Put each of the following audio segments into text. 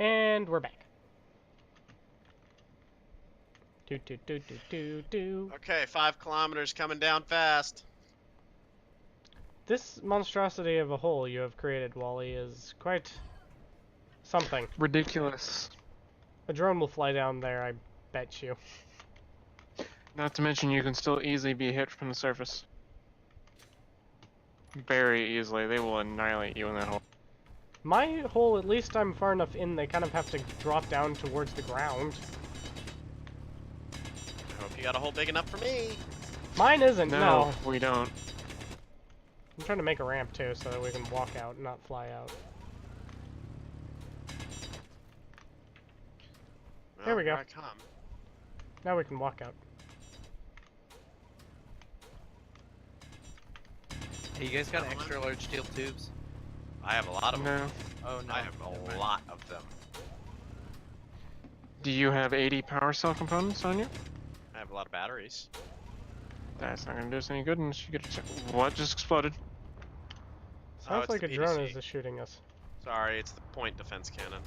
And we're back. Do do do do do do. Okay, 5 kilometers coming down fast. This monstrosity of a hole you have created, Wally, is quite something. Ridiculous. A drone will fly down there, I bet you. Not to mention you can still easily be hit from the surface. Very easily. They will annihilate you in that hole. My hole, at least I'm far enough in, they kind of have to drop down towards the ground. I hope you got a hole big enough for me. Mine isn't, no. We don't. I'm trying to make a ramp too, so that we can walk out, not fly out. Well, There we go. Here I come. Now we can walk out. Hey, you guys got extra large steel tubes? I have a lot of them. No. Oh no. I have a lot of them. Do you have 80 power cell components on you? I have a lot of batteries. That's not gonna do us any good unless you get a check. What just exploded? Sounds it's like a the drone PDC. is shooting us. Sorry, it's the point defense cannon.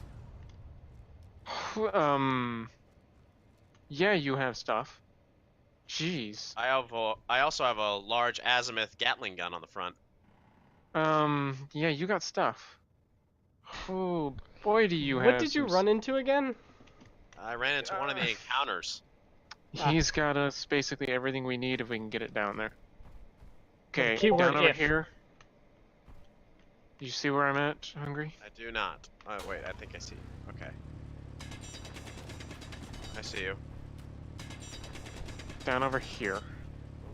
Yeah, you have stuff. Jeez. I also have a large azimuth Gatling gun on the front. Yeah, you got stuff. Oh, boy, do you have What did you some run into again? I ran into one of the encounters. He's got us basically everything we need if we can get it down there. Okay, keyword down over if. here. You see where I'm at, Hungry? I do not. Oh, wait, I think I see you. Okay. I see you. Down over here.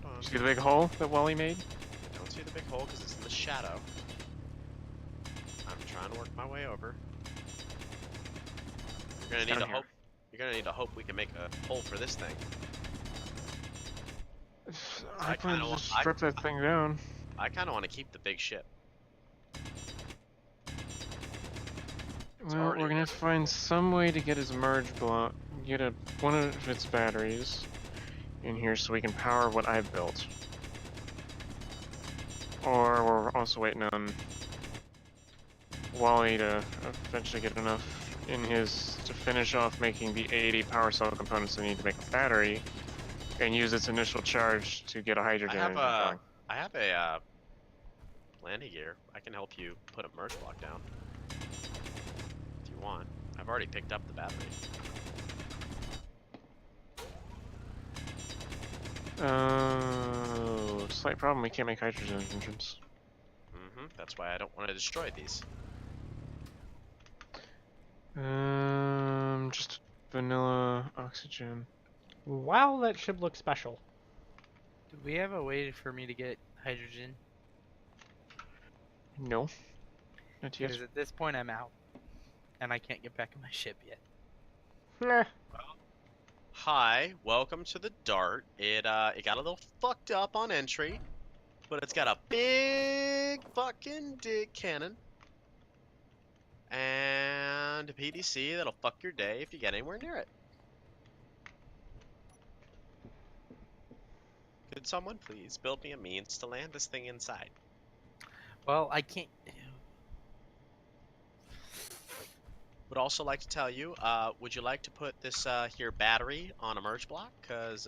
Hold on. See the big hole that Wally made? I don't see the big hole because it's in the shadow. I'm trying to work my way over. You're gonna need Down to here. hope. You're gonna need to hope we can make a hole for this thing. I I plan kinda to wa- just I- strip that thing down. I kind of want to keep the big ship. Well, already we're gonna have to find some way to get his merge block, get one of its batteries in here so we can power what I've built. Or we're also waiting on Wally to eventually get enough in his to finish off making the 80 power cell components they need to make a battery and use its initial charge to get a hydrogen engine going. I have a landing gear. I can help you put a merge block down if you want. I've already picked up the battery. Slight problem, we can't make hydrogen engines. That's why I don't want to destroy these. Just vanilla oxygen. Wow, that ship looks special. Do we have a way for me to get hydrogen? No. Not yet. Because at this point I'm out. And I can't get back in my ship yet. Nah. Hi, welcome to the Dart. It got a little fucked up on entry, but it's got a big fucking dig cannon and a PDC that'll fuck your day if you get anywhere near it. Could someone please build me a means to land this thing inside? Well, I can't. Would also like to tell you, would you like to put this here battery on a merge block? Cause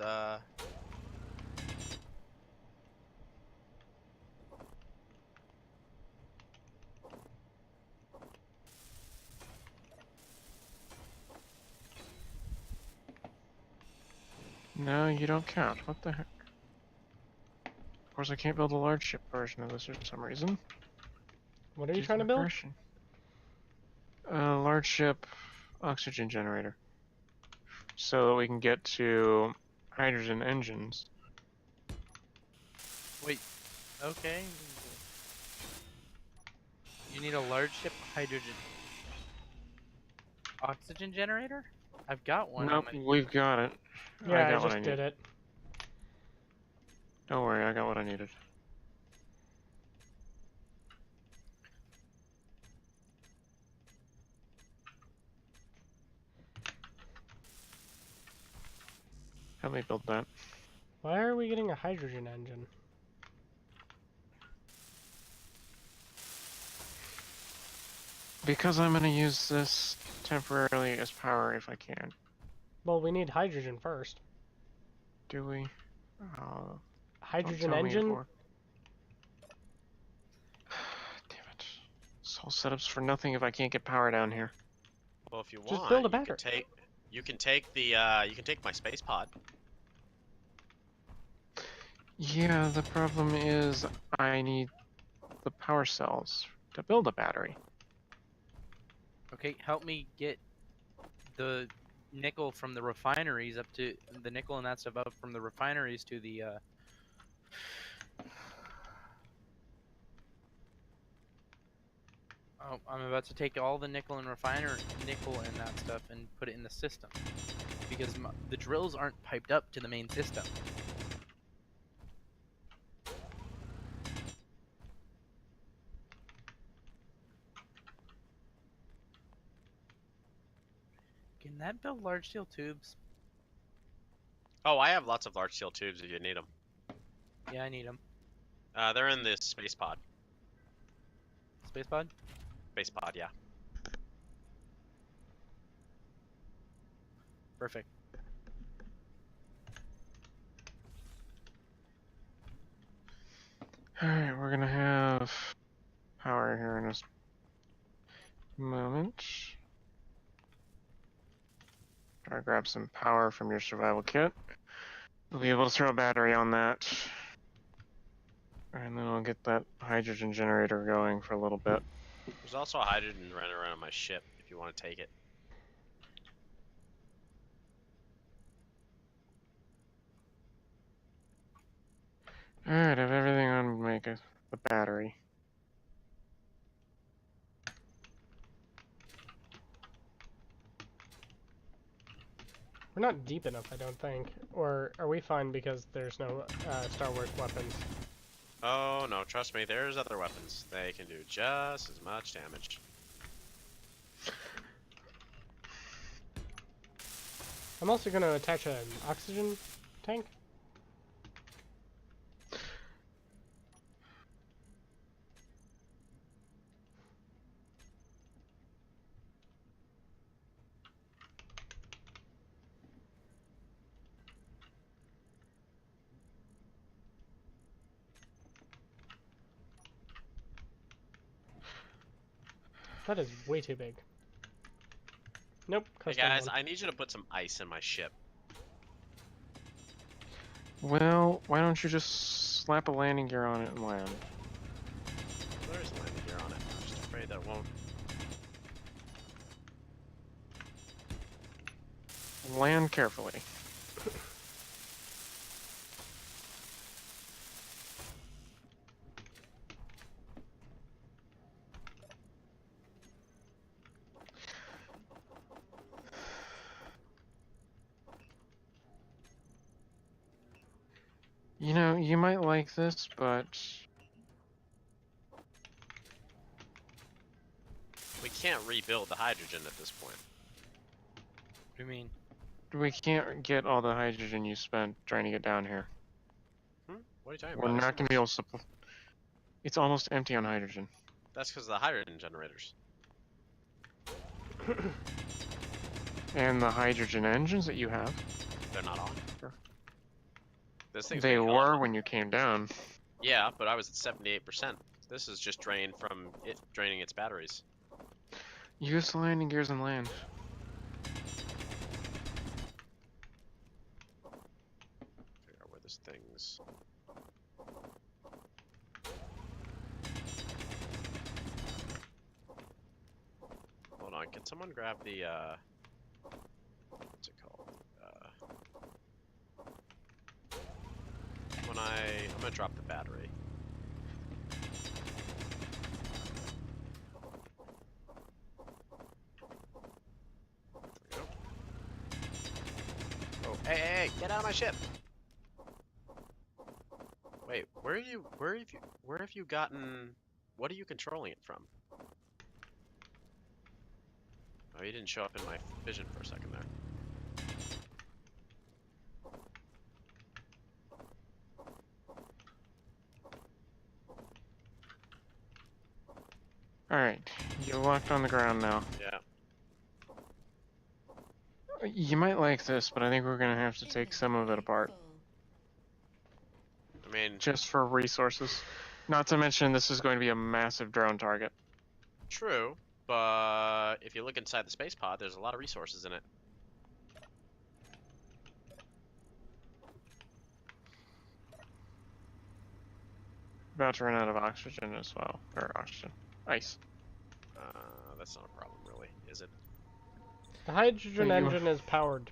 No, you don't count. What the heck? Of course, I can't build a large ship version of this for some reason. What are you Just trying to my build? version. A large ship oxygen generator. So that we can get to hydrogen engines. Wait. Okay. You need a large ship hydrogen. Oxygen generator? I've got one. Nope, on my... we've got it. Yeah, I got what just did need. it. Don't worry, I got what I needed. Help me build that. Why are we getting a hydrogen engine? Because I'm gonna use this temporarily as power if I can. Well, we need hydrogen first. Do we? Oh, Hydrogen tell me engine? more. Damn it. This whole setup's for nothing if I can't get power down here. Well, if you Just want, build a you can battery. take my space pod. Yeah, the problem is I need the power cells to build a battery. Okay, help me get the nickel from the refineries up to the nickel and that stuff up from the refineries to the Oh, I'm about to take all the nickel and nickel and that stuff and put it in the system because the drills aren't piped up to the main system. Can that build large steel tubes? Oh, I have lots of large steel tubes if you need them. Yeah, I need them. They're in this space pod. Space pod? Space pod, yeah. Perfect. Alright, we're gonna have power here in a moment. Try to grab some power from your survival kit. We'll be able to throw a battery on that. And then I'll get that hydrogen generator going for a little bit. There's also a hydrogen running around on my ship if you want to take it. Alright, I have everything on the battery. We're not deep enough, I don't think. Or are we fine because there's no Star Wars weapons? Oh no, trust me, there's other weapons. They can do just as much damage. I'm also going to attach an oxygen tank. That is way too big. Nope. Hey guys, I need you to put some ice in my ship. Well, why don't you just slap a landing gear on it and land? There is a landing gear on it. I'm just afraid that it won't. Land carefully. You know, you might like this, but We can't rebuild the hydrogen at this point. What do you mean? we can't get all the hydrogen you spent trying to get down here. What are you talking We're about? not going to be able to supply. It's almost empty on hydrogen. That's because of the hydrogen generators. And the hydrogen engines that you have. They're not on. Sure. This thing's They being held were on. when you came down. Yeah, but I was at 78%. This is just drained from it draining its batteries. Use the landing gears and land. Figure out where this thing's. Hold on, can someone grab the what's it called? I'm gonna drop the battery. There we go. Oh, hey, get out of my ship! Wait, where have you gotten? What are you controlling it from? Oh, you didn't show up in my vision for a second there. Alright, you're locked on the ground now. Yeah. You might like this, but I think we're gonna have to take some of it apart. I mean, Just for resources. Not to mention this is going to be a massive drone target. true, but if you look inside the space pod, there's a lot of resources in it. About to run out of oxygen as well. Or oxygen. Ice. That's not a problem, really, is it? The hydrogen So you- engine is powered.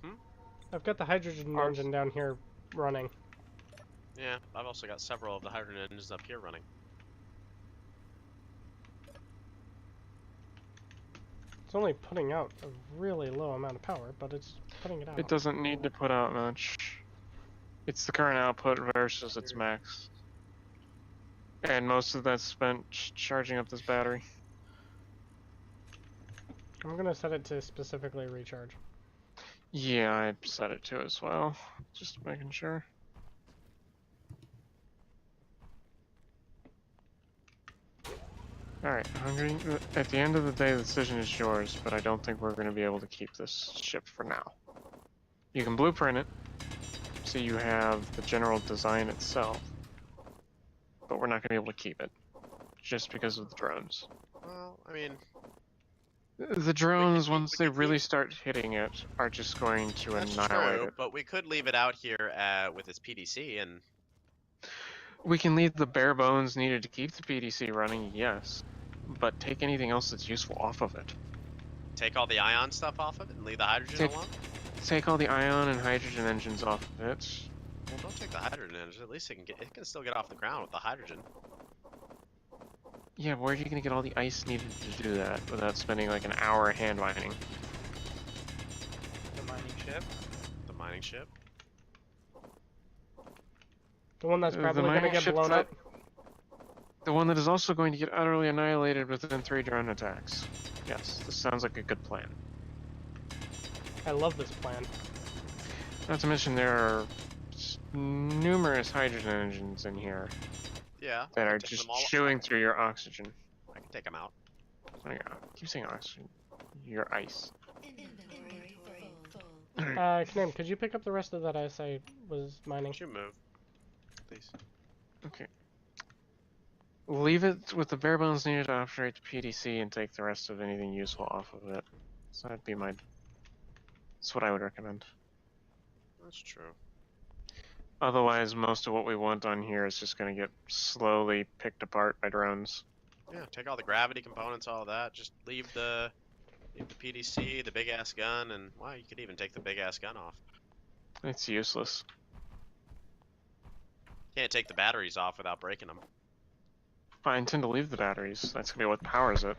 Hmm? I've got the hydrogen Ours- engine down here running. Yeah, I've also got several of the hydrogen engines up here running. It's only putting out a really low amount of power, but it's putting it out. It doesn't need to put out much. It's the current output versus its max. And most of that's spent charging up this battery. I'm gonna set it to specifically recharge. Yeah, I set it to as well. Just making sure. Alright, Hungry. At the end of the day, the decision is yours, but I don't think we're going to be able to keep this ship for now. You can blueprint it, so you have the general design itself, but we're not going to be able to keep it, just because of the drones. Well, I mean, The drones, we once they could really leave- start hitting it, are just going to that's annihilate true, it. but we could leave it out here with its PDC and We can leave the bare bones needed to keep the PDC running, yes, but take anything else that's useful off of it. take all the ion stuff off of it and leave the hydrogen Take- alone. Take all the ion and hydrogen engines off of it. Well, don't take the hydrogen engine. At least it can still get off the ground with the hydrogen. Yeah, where are you gonna get all the ice needed to do that without spending like an hour hand mining? The mining ship. The mining ship. The one that's The probably gonna mining get ship blown that- up. The one that is also going to get utterly annihilated within 3 drone attacks. Yes, this sounds like a good plan. I love this plan. Not to mention there are numerous hydrogen engines in here Yeah. that I are can take just them all- chewing through your oxygen. I can take them out. Oh yeah, keep saying oxygen. Your ice. Knim, could you pick up the rest of that ice I was mining? Would you move, please? Okay. Leave it with the bare bones needed to operate the PDC and take the rest of anything useful off of it. So that'd be my... That's what I would recommend. That's true. Otherwise, most of what we want on here is just going to get slowly picked apart by drones. Yeah, take all the gravity components, all of that. Just leave the PDC, the big ass gun, and well, you could even take the big ass gun off. It's useless. Can't take the batteries off without breaking them. I intend to leave the batteries. That's going to be what powers it.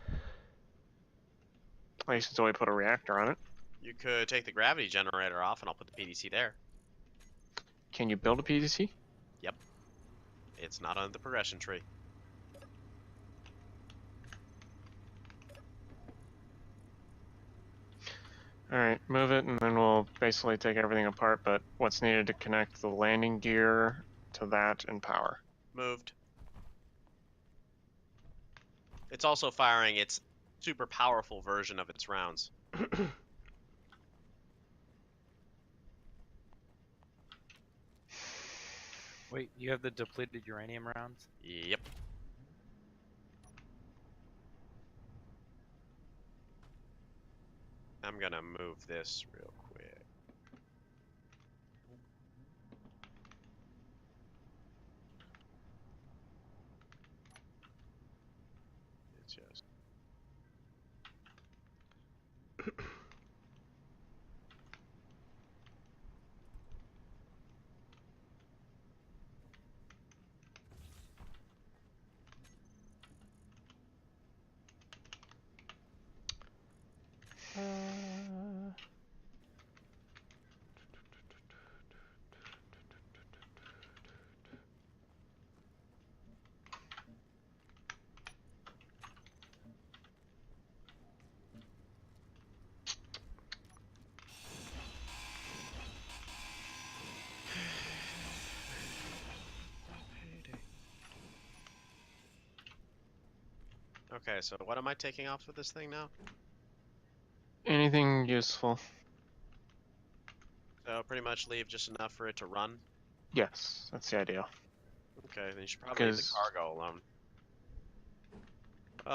At least until we put a reactor on it. You could take the gravity generator off, and I'll put the PDC there. Can you build a PDC? It's not on the progression tree. Alright, move it and then we'll basically take everything apart, but what's needed to connect the landing gear to that and power. Moved. It's also firing its super powerful version of its rounds. Wait, you have the depleted uranium rounds? Yep. I'm gonna move this real quick. It's just... Okay, so what am I taking off with this thing now? Anything useful? So pretty much leave just enough for it to run. Yes, that's the idea. Okay, then you should probably leave the Because cargo alone.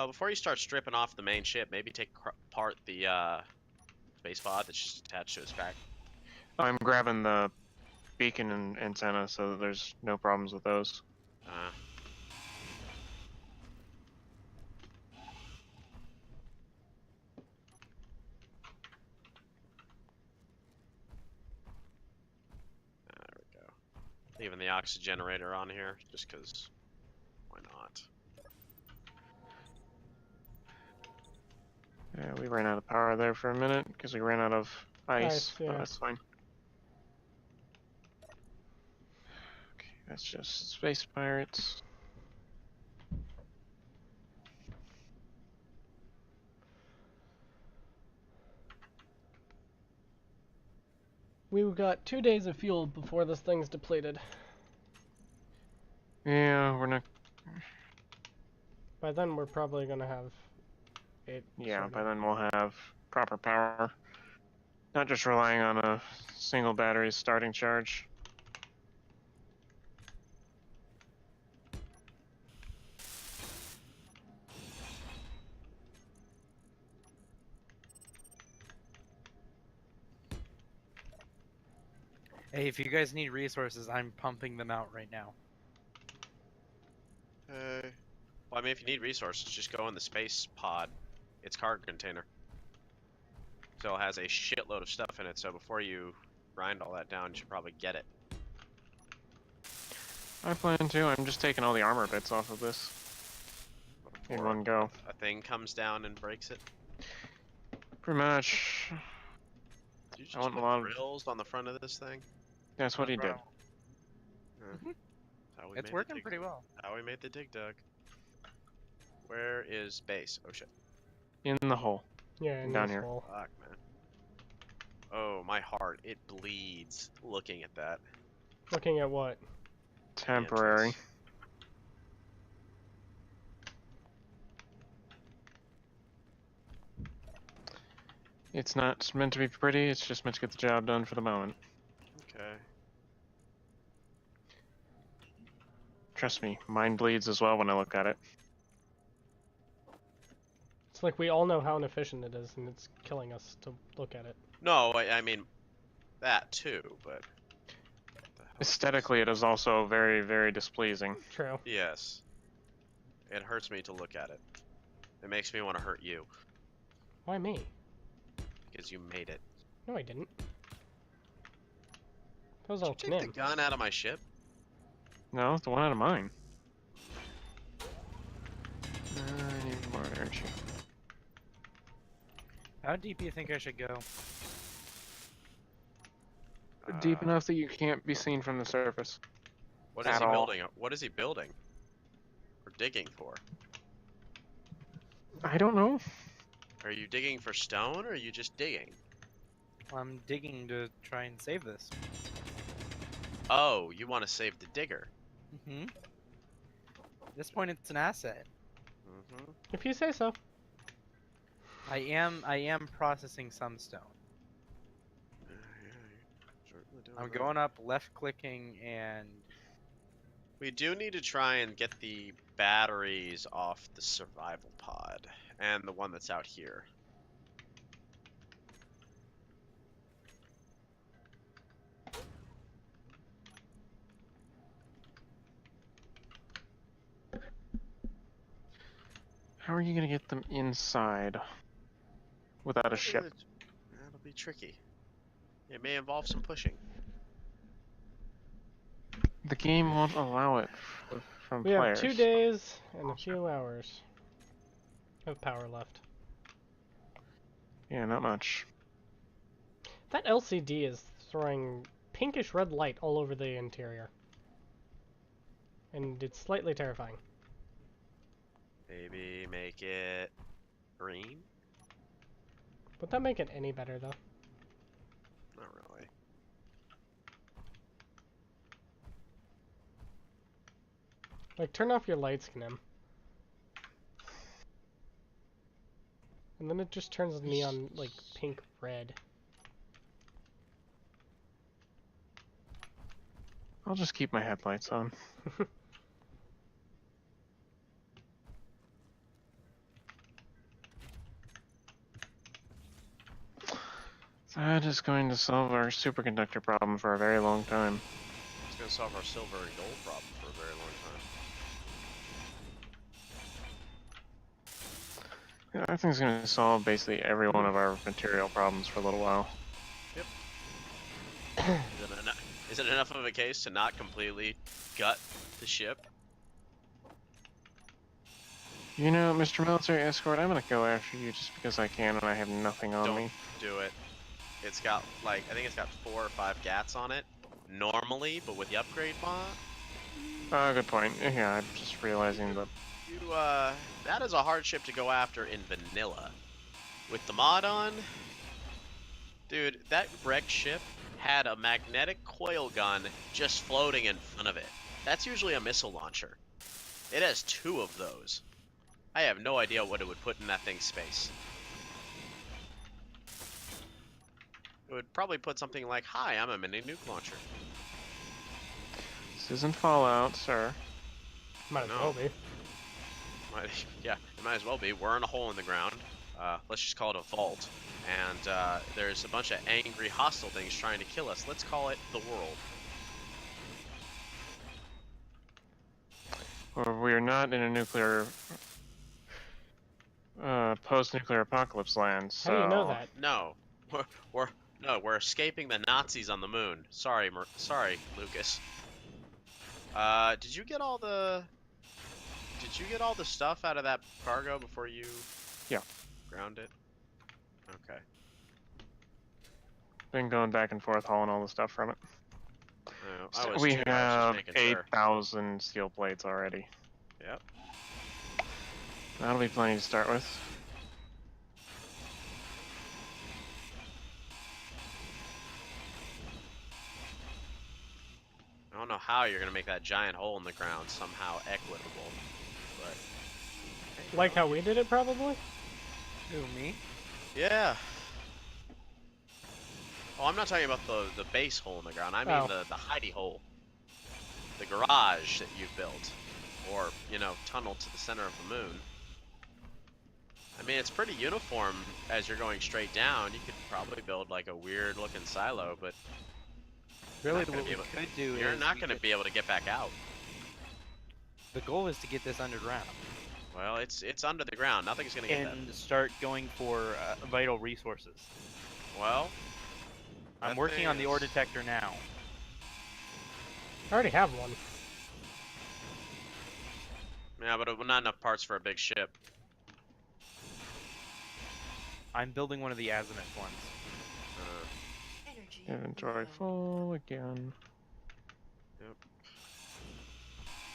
Before you start stripping off the main ship, maybe take apart the space pod that's just attached to its back. I'm grabbing the beacon and antenna, so that there's no problems with those. Uh, there we go. Leaving the oxygen generator on here, just because. Why not? Yeah, we ran out of power there for a minute because we ran out of ice, but yeah. that's fine. Okay, that's just space pirates. We've got 2 days of fuel before this thing's depleted. Yeah, we're not. By then, we're probably gonna have it. Yeah, sort by of- then we'll have proper power. Not just relying on a single battery's starting charge. Hey, if you guys need resources, I'm pumping them out right now. Well, I mean, if you need resources, just go in the space pod. It's cargo container. Still has a shitload of stuff in it, so before you grind all that down, you should probably get it. I plan to. I'm just taking all the armor bits off of this in Before one go. a thing comes down and breaks it. Pretty much. Did you I just want a put lot of. drills on the front of this thing? That's what he did. How we It's made the working dig- pretty well. How we made the dig dug. Where is base? Oh shit. In the hole. Yeah, in Down this here. hole. Fuck, man. Oh, my heart. It bleeds looking at that. Looking at what? The Temporary. entrance. It's not meant to be pretty, it's just meant to get the job done for the moment. Okay. Trust me, mine bleeds as well when I look at it. It's like we all know how inefficient it is, and it's killing us to look at it. No, I mean that too, but what the hell is this? Aesthetically, it is also very, very displeasing. True. Yes. It hurts me to look at it. It makes me want to hurt you Why me? because you made it. No, I didn't. That was Did all you take the Knim. gun out of my ship? No, it's the one out of mine. I need more energy. How deep do you think I should go? Deep enough that you can't be seen from the surface. What is at he all. building? What is he building? Or digging for? I don't know. Are you digging for stone, or are you just digging? I'm digging to try and save this. Oh, you want to save the digger. Mm-hmm. At this point, it's an asset. Mm-hmm. If you say so. I am processing some stone. I'm going up, left clicking, and We do need to try and get the batteries off the survival pod and the one that's out here. How are you gonna get them inside without a ship? That'll be tricky. It may involve some pushing. The game won't allow it from We players. have 2 days and a few hours of power left. Yeah, not much. That LCD is throwing pinkish red light all over the interior. And it's slightly terrifying. Maybe make it green? Would that make it any better, though? Not really. Like, turn off your lights, Knim. And then it just turns neon, like, pink red. I'll just keep my headlights on. That is going to solve our superconductor problem for a very long time. It's gonna solve our silver and gold problem for a very long time. Yeah, I think it's going to solve basically every one of our material problems for a little while. Yep. Is it enough of a case to not completely gut the ship? You know, Mr. Military Escort, I'm going to go after you just because I can and I have nothing on Don't me. do it. It's got, like, I think it's got 4 or 5 GATs on it, normally, but with the upgrade mod, Good point. Yeah, I'm just realizing that. that is a hard ship to go after in vanilla. With the mod on, dude, that wrecked ship had a magnetic coil gun just floating in front of it. That's usually a missile launcher. It has 2 of those. I have no idea what it would put in that thing's space. It would probably put something like, "Hi, I'm a mini nuke launcher." This isn't Fallout, sir. Might as No. well be. Yeah, it might as well be. We're in a hole in the ground. Let's just call it a vault. And there's a bunch of angry, hostile things trying to kill us. Let's call it the world. Or we are not in a nuclear, post-nuclear apocalypse land, so... How do you know that? No, we're escaping the Nazis on the moon. Sorry, sorry, Lucas. Did you get all the stuff out of that cargo before you? Yeah. Ground it. Okay. Been going back and forth hauling all the stuff from it. I was We just have making sure. 8,000 steel plates already. Yep. That'll be plenty to start with. I don't know how you're gonna make that giant hole in the ground somehow equitable, but Like how we did it, probably? Who, me? yeah. Oh, I'm not talking about the base hole in the ground. I mean Oh. the hidey hole, the garage that you've built, or tunnel to the center of the moon. I mean, it's pretty uniform as you're going straight down. You could probably build like a weird looking silo, but Really, not gonna what be we able- could do you're is not we going to could- be able to get back out. The goal is to get this underground Well, it's under the ground. Nothing's going to get and start going for vital resources. that. Well, I'm that working on the ore thing is- detector now. I already have one. Yeah, but not enough parts for a big ship. I'm building one of the azimuth ones. Inventory full again. You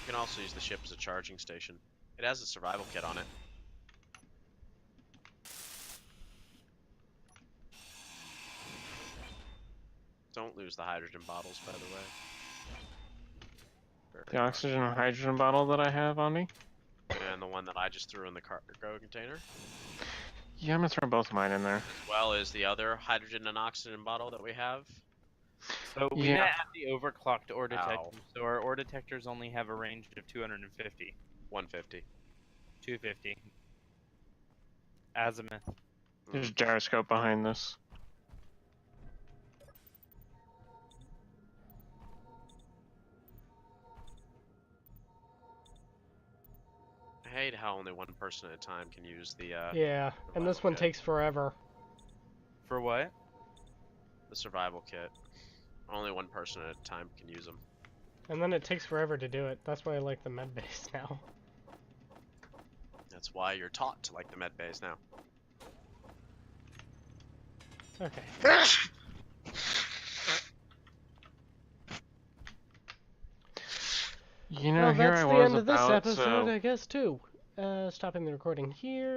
can also use the ship as a charging station. It has a survival kit on it. Don't lose the hydrogen bottles, by the way. The oxygen and hydrogen bottle that I have on me. And the one that I just threw in the cargo container, Yeah, I'm gonna throw both mine in there. as well as the other hydrogen and oxygen bottle that we have. So we Yeah. now have the overclocked ore detector. Ow. So our ore detectors only have a range of 250, 150. 250. Azimuth. There's a gyroscope behind this. I hate how only one person at a time can use the Yeah, and this one kit. takes forever. For what? The survival kit. Only one person at a time can use them. And then it takes forever to do it. That's why I like the med base now. That's why you're taught to like the med bays now. Okay. You know, Well, here that's I the was end of this about, episode, I guess, too. Stopping the recording here.